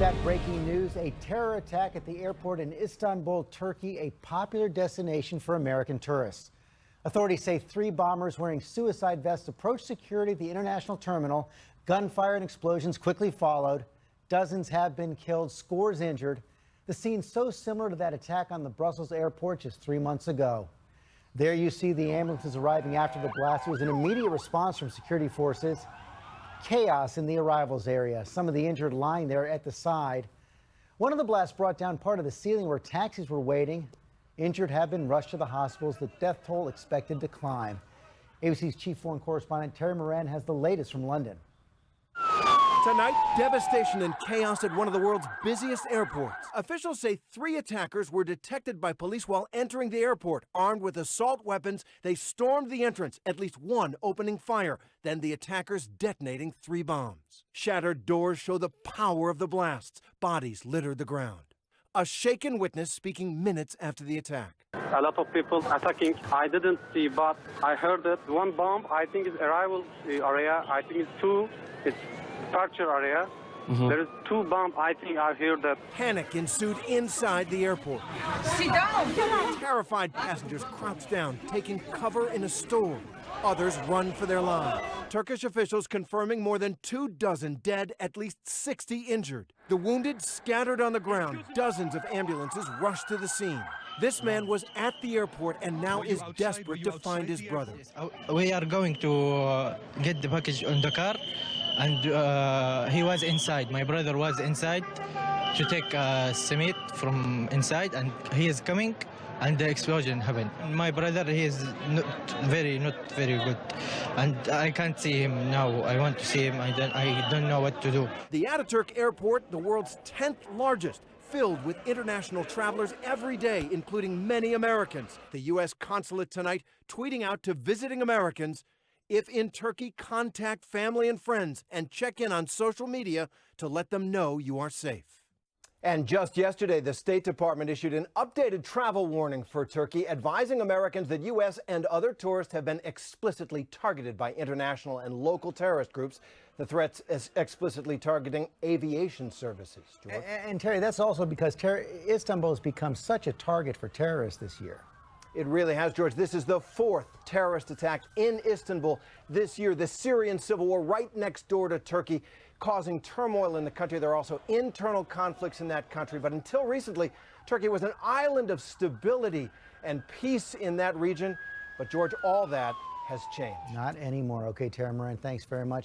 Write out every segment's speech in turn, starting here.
got breaking news. A terror attack at the airport in Istanbul, Turkey, a popular destination for American tourists. Authorities say 3 bombers wearing suicide vests approached security at the international terminal. Gunfire and explosions quickly followed. Dozens have been killed, scores injured. The scene so similar to that attack on the Brussels airport just 3 months ago. There you see the ambulances arriving after the blast. There was an immediate response from security forces. Chaos in the arrivals area. Some of the injured lying there at the side. One of the blasts brought down part of the ceiling where taxis were waiting. Injured have been rushed to the hospitals. The death toll expected to climb. ABC's chief foreign correspondent Terry Moran has the latest from London. Tonight, devastation and chaos at one of the world's busiest airports. Officials say 3 attackers were detected by police while entering the airport. Armed with assault weapons, they stormed the entrance, at least one opening fire. Then the attackers detonating 3 bombs. Shattered doors show the power of the blasts. Bodies littered the ground. A shaken witness speaking minutes after the attack. A lot of people attacking. I didn't see, but I heard that one bomb, I think it's arrival area. I think it's 2. It's departure area. There is 2 bombs. I think I heard that. Panic ensued inside the airport. Sit down. Terrified passengers crouched down, taking cover in a store. Others run for their lives. Turkish officials confirming more than 24 dead, at least 60 injured. The wounded scattered on the ground. Dozens of ambulances rushed to the scene. This man was at the airport and now is desperate to find his brother. We are going to get the package on the car, and he was inside. My brother was inside to take cement from inside, and he is coming, and the explosion happened. My brother, he is not very good, and I can't see him now. I want to see him. I don't know what to do. The Ataturk Airport, the world's 10th largest, filled with international travelers every day, including many Americans. The U.S. consulate tonight tweeting out to visiting Americans, if in Turkey, contact family and friends and check in on social media to let them know you are safe. And just yesterday, the State Department issued an updated travel warning for Turkey, advising Americans that U.S. and other tourists have been explicitly targeted by international and local terrorist groups. The threats is explicitly targeting aviation services. George? And Terry, that's also because Istanbul has become such a target for terrorists this year. It really has, George. This is the 4th terrorist attack in Istanbul this year. The Syrian civil war right next door to Turkey, causing turmoil in the country. There are also internal conflicts in that country. But until recently, Turkey was an island of stability and peace in that region. But, George, all that has changed. Not anymore. Okay, Tara Moran, thanks very much.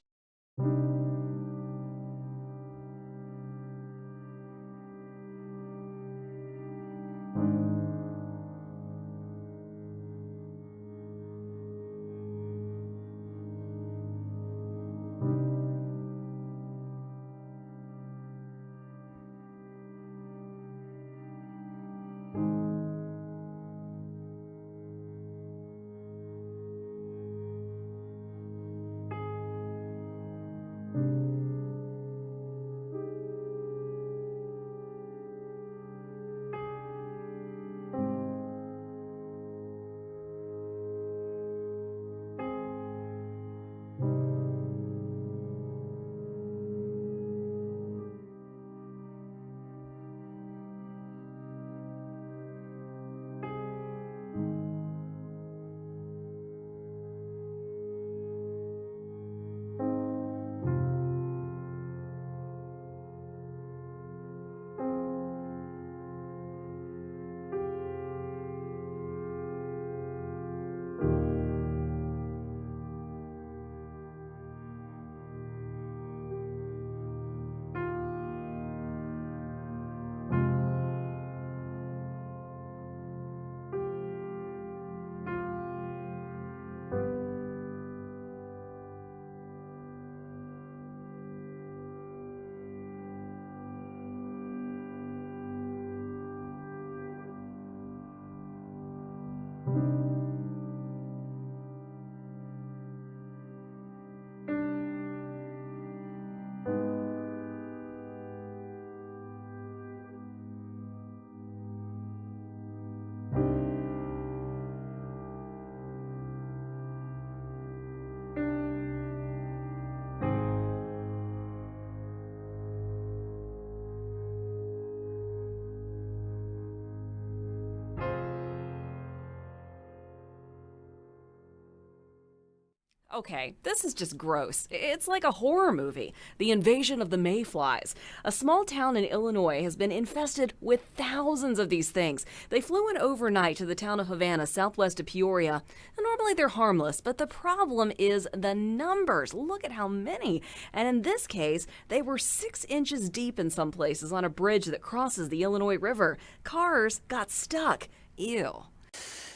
Okay, this is just gross. It's like a horror movie. The invasion of the mayflies. A small town in Illinois has been infested with thousands of these things. They flew in overnight to the town of Havana, southwest of Peoria. And normally they're harmless, but the problem is the numbers. Look at how many. And in this case, they were 6 inches deep in some places on a bridge that crosses the Illinois River. Cars got stuck. Ew.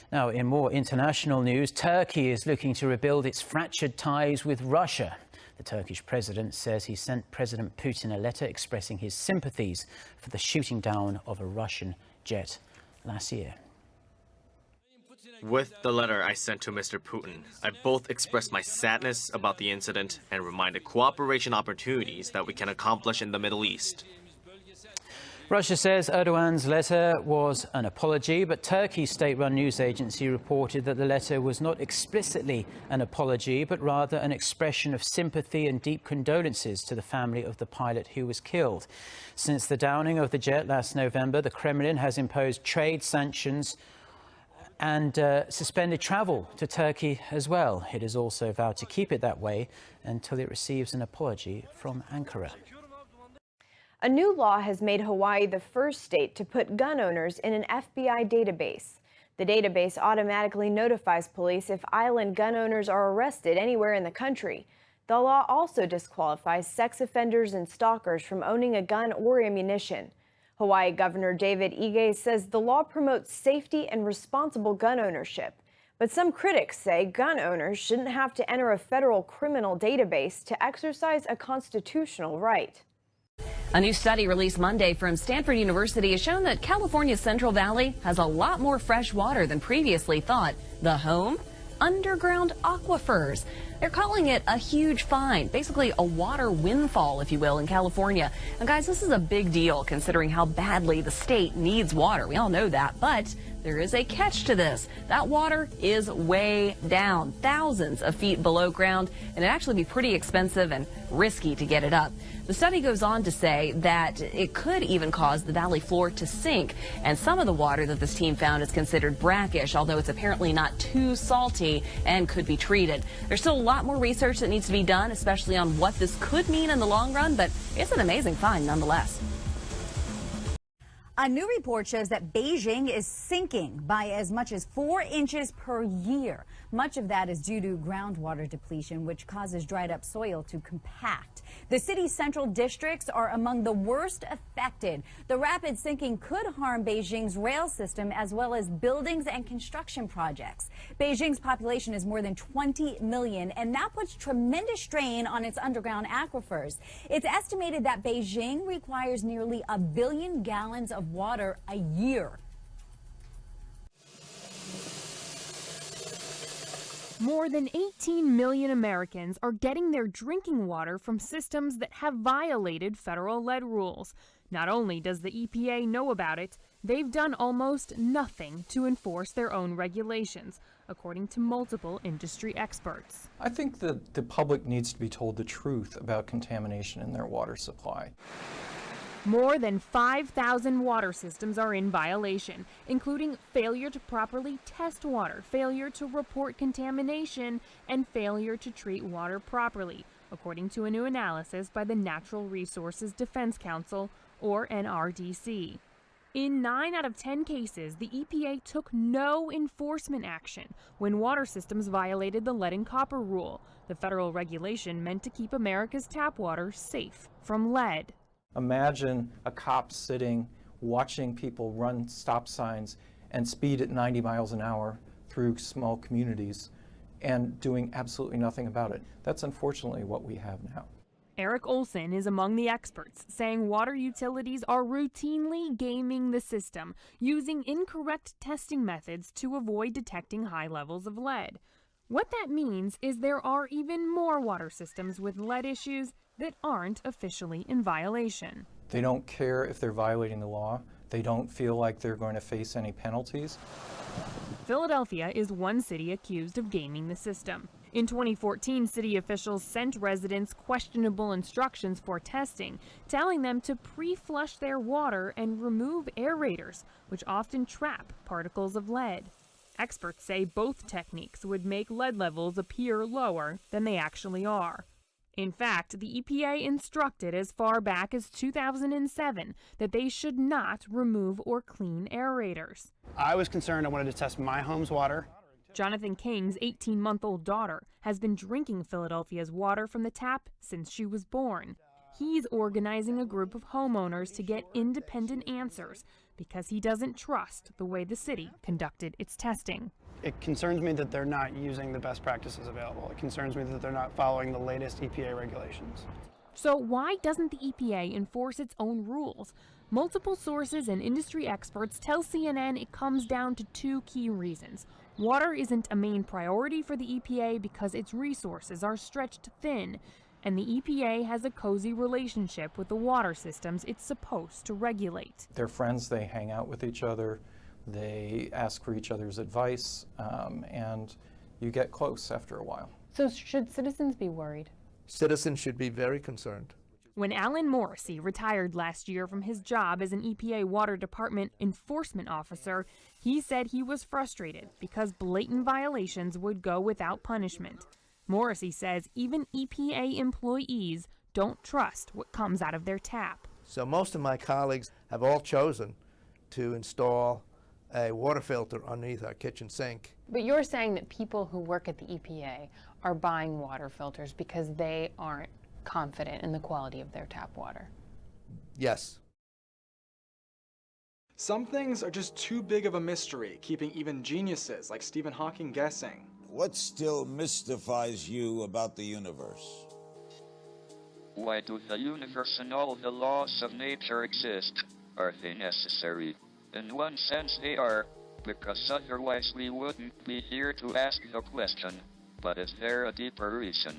Now, in more international news, Turkey is looking to rebuild its fractured ties with Russia. The Turkish president says he sent President Putin a letter expressing his sympathies for the shooting down of a Russian jet last year. With the letter I sent to Mr. Putin, I both expressed my sadness about the incident and reminded cooperation opportunities that we can accomplish in the Middle East. Russia says Erdogan's letter was an apology, but Turkey's state-run news agency reported that the letter was not explicitly an apology, but rather an expression of sympathy and deep condolences to the family of the pilot who was killed. Since the downing of the jet last November, the Kremlin has imposed trade sanctions and suspended travel to Turkey as well. It has also vowed to keep it that way until it receives an apology from Ankara. A new law has made Hawaii the first state to put gun owners in an FBI database. The database automatically notifies police if island gun owners are arrested anywhere in the country. The law also disqualifies sex offenders and stalkers from owning a gun or ammunition. Hawaii Governor David Ige says the law promotes safety and responsible gun ownership. But some critics say gun owners shouldn't have to enter a federal criminal database to exercise a constitutional right. A new study released Monday from Stanford University has shown that California's Central Valley has a lot more fresh water than previously thought. The home? Underground aquifers. They're calling it a huge find, basically a water windfall, if you will, in California. And guys, this is a big deal considering how badly the state needs water. We all know that, but there is a catch to this. That water is way down, thousands of feet below ground, and it'd actually be pretty expensive and risky to get it up. The study goes on to say that it could even cause the valley floor to sink, and some of the water that this team found is considered brackish, although it's apparently not too salty and could be treated. There's still a lot more research that needs to be done, especially on what this could mean in the long run, but it's an amazing find nonetheless. A new report shows that Beijing is sinking by as much as 4 inches per year. Much of that is due to groundwater depletion, which causes dried up soil to compact. The city's central districts are among the worst affected. The rapid sinking could harm Beijing's rail system as well as buildings and construction projects. Beijing's population is more than 20 million, and that puts tremendous strain on its underground aquifers. It's estimated that Beijing requires nearly 1 billion gallons of water a year. More than 18 million Americans are getting their drinking water from systems that have violated federal lead rules. Not only does the EPA know about it, they've done almost nothing to enforce their own regulations, according to multiple industry experts. I think that the public needs to be told the truth about contamination in their water supply. More than 5,000 water systems are in violation, including failure to properly test water, failure to report contamination, and failure to treat water properly, according to a new analysis by the Natural Resources Defense Council, or NRDC. In 9 out of 10 cases, the EPA took no enforcement action when water systems violated the lead and copper rule, the federal regulation meant to keep America's tap water safe from lead. Imagine a cop sitting, watching people run stop signs and speed at 90 miles an hour through small communities and doing absolutely nothing about it. That's unfortunately what we have now. Eric Olson is among the experts, saying water utilities are routinely gaming the system, using incorrect testing methods to avoid detecting high levels of lead. What that means is there are even more water systems with lead issues that aren't officially in violation. They don't care if they're violating the law. They don't feel like they're going to face any penalties. Philadelphia is one city accused of gaming the system. In 2014, city officials sent residents questionable instructions for testing, telling them to pre-flush their water and remove aerators, which often trap particles of lead. Experts say both techniques would make lead levels appear lower than they actually are. In fact, the EPA instructed as far back as 2007 that they should not remove or clean aerators. I was concerned. I wanted to test my home's water. Jonathan King's 18-month-old daughter has been drinking Philadelphia's water from the tap since she was born. He's organizing a group of homeowners to get independent answers because he doesn't trust the way the city conducted its testing. It concerns me that they're not using the best practices available. It concerns me that they're not following the latest EPA regulations. So why doesn't the EPA enforce its own rules? Multiple sources and industry experts tell CNN it comes down to two key reasons. Water isn't a main priority for the EPA because its resources are stretched thin, and the EPA has a cozy relationship with the water systems it's supposed to regulate. They're friends, they hang out with each other, they ask for each other's advice, and you get close after a while. So should citizens be worried? Citizens should be very concerned. When Alan Morrissey retired last year from his job as an EPA Water Department enforcement officer, he said he was frustrated because blatant violations would go without punishment. Morrissey says even EPA employees don't trust what comes out of their tap. So most of my colleagues have all chosen to install a water filter underneath our kitchen sink. But you're saying that people who work at the EPA are buying water filters because they aren't confident in the quality of their tap water. Yes. Some things are just too big of a mystery, keeping even geniuses like Stephen Hawking guessing. What still mystifies you about the universe? Why do the universe and all the laws of nature exist? Are they necessary? In one sense they are, because otherwise we wouldn't be here to ask the question. But is there a deeper reason?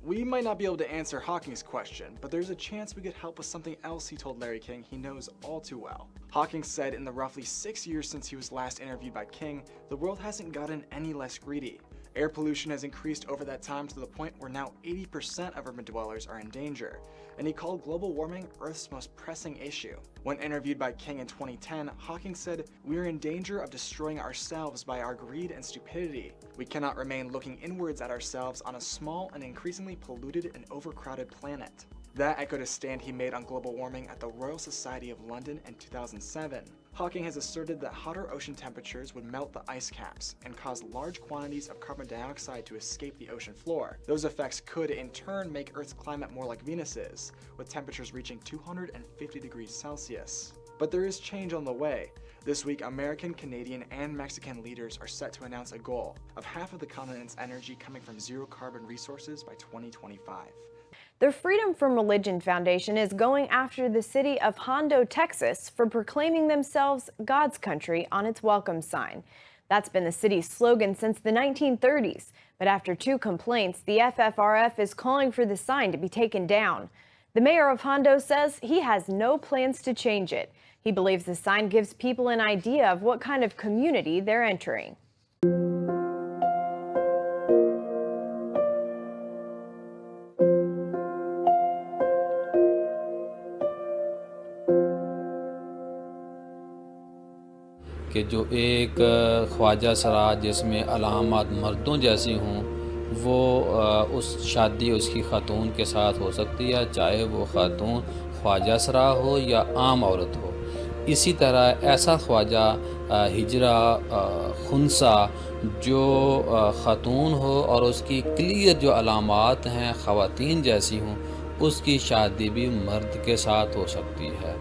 We might not be able to answer Hawking's question, but there's a chance we could help with something else he told Larry King he knows all too well. Hawking said in the roughly 6 years since he was last interviewed by King, the world hasn't gotten any less greedy. Air pollution has increased over that time to the point where now 80% of urban dwellers are in danger, and he called global warming Earth's most pressing issue. When interviewed by King in 2010, Hawking said, "We are in danger of destroying ourselves by our greed and stupidity. We cannot remain looking inwards at ourselves on a small and increasingly polluted and overcrowded planet." That echoed a stand he made on global warming at the Royal Society of London in 2007. Hawking has asserted that hotter ocean temperatures would melt the ice caps and cause large quantities of carbon dioxide to escape the ocean floor. Those effects could, in turn, make Earth's climate more like Venus's, with temperatures reaching 250 degrees Celsius. But there is change on the way. This week, American, Canadian, and Mexican leaders are set to announce a goal of half of the continent's energy coming from zero-carbon resources by 2025. The Freedom from Religion Foundation is going after the city of Hondo, Texas, for proclaiming themselves God's country on its welcome sign. That's been the city's slogan since the 1930s. But after 2 complaints, the FFRF is calling for the sign to be taken down. The mayor of Hondo says he has no plans to change it. He believes the sign gives people an idea of what kind of community they're entering. कि जो एक ख्वाजा सरा जिसमें अलामत मर्दों जैसी हों वो उस शादी उसकी ख़ातून के साथ हो सकती है, चाहे वो ख़ातून ख्वाजा सरा हो या आम औरत हो। इसी तरह ऐसा ख्वाजा हिजरा खुनसा जो ख़ातून हो और उसकी क्लियर जो अलामात हैं ख़वातीन जैसी हों, उसकी शादी भी मर्द के साथ हो सकती है।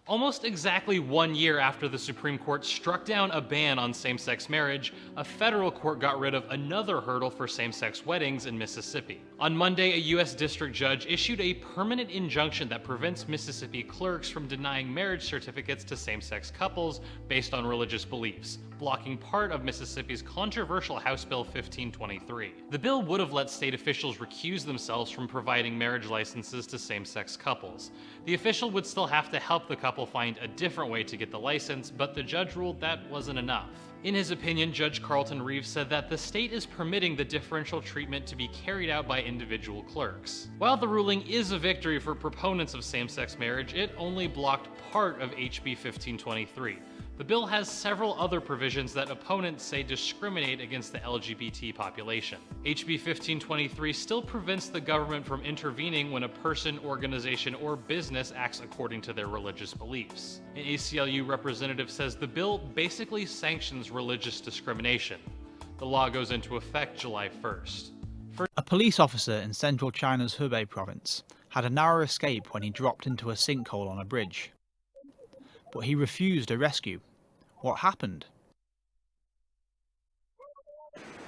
Almost exactly 1 year after the Supreme Court struck down a ban on same-sex marriage, a federal court got rid of another hurdle for same-sex weddings in Mississippi. On Monday, a U.S. district judge issued a permanent injunction that prevents Mississippi clerks from denying marriage certificates to same-sex couples based on religious beliefs, blocking part of Mississippi's controversial House Bill 1523. The bill would have let state officials recuse themselves from providing marriage licenses to same-sex couples. The official would still have to help the couple find a different way to get the license, but the judge ruled that wasn't enough. In his opinion, Judge Carlton Reeves said that the state is permitting the differential treatment to be carried out by individual clerks. While the ruling is a victory for proponents of same-sex marriage, it only blocked part of HB 1523. The bill has several other provisions that opponents say discriminate against the LGBT population. HB 1523 still prevents the government from intervening when a person, organization, or business acts according to their religious beliefs. An ACLU representative says the bill basically sanctions religious discrimination. The law goes into effect July 1st. A police officer in central China's Hubei province had a narrow escape when he dropped into a sinkhole on a bridge. But he refused a rescue. What happened?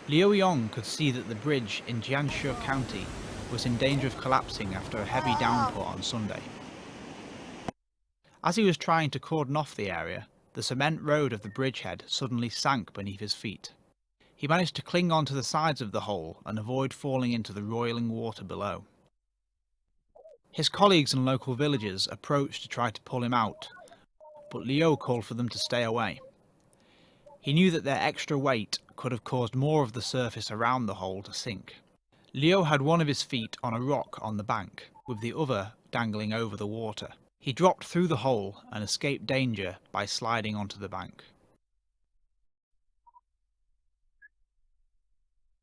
Liu Yong could see that the bridge in Jiangsu County was in danger of collapsing after a heavy downpour on Sunday. As he was trying to cordon off the area, the cement road of the bridgehead suddenly sank beneath his feet. He managed to cling onto the sides of the hole and avoid falling into the roiling water below. His colleagues and local villagers approached to try to pull him out, but Liu called for them to stay away. He knew that their extra weight could have caused more of the surface around the hole to sink. Liu had one of his feet on a rock on the bank, with the other dangling over the water. He dropped through the hole and escaped danger by sliding onto the bank.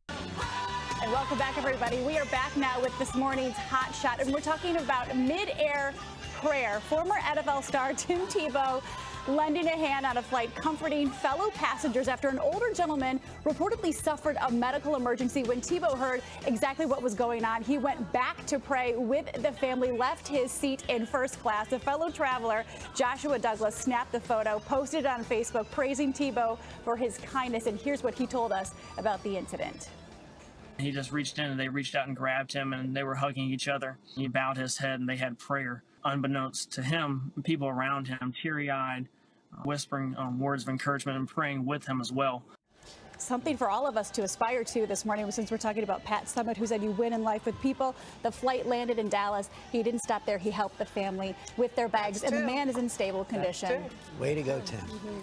And welcome back, everybody. We are back now with this morning's Hot Shot, and we're talking about mid-air prayer. Former NFL star Tim Tebow lending a hand on a flight, comforting fellow passengers after an older gentleman reportedly suffered a medical emergency. When Tebow heard exactly what was going on, he went back to pray with the family, left his seat in first class. A fellow traveler, Joshua Douglas, snapped the photo, posted it on Facebook, praising Tebow for his kindness. And here's what he told us about the incident. He just reached in and they reached out and grabbed him and they were hugging each other. He bowed his head and they had prayer. Unbeknownst to him, people around him, teary-eyed, whispering words of encouragement and praying with him as well. Something for all of us to aspire to this morning, since we're talking about Pat Summit, who said you win in life with people. The flight landed in Dallas. He didn't stop there. He helped the family with their bags, and the man is in stable condition. Way to go, Tim. Mm-hmm.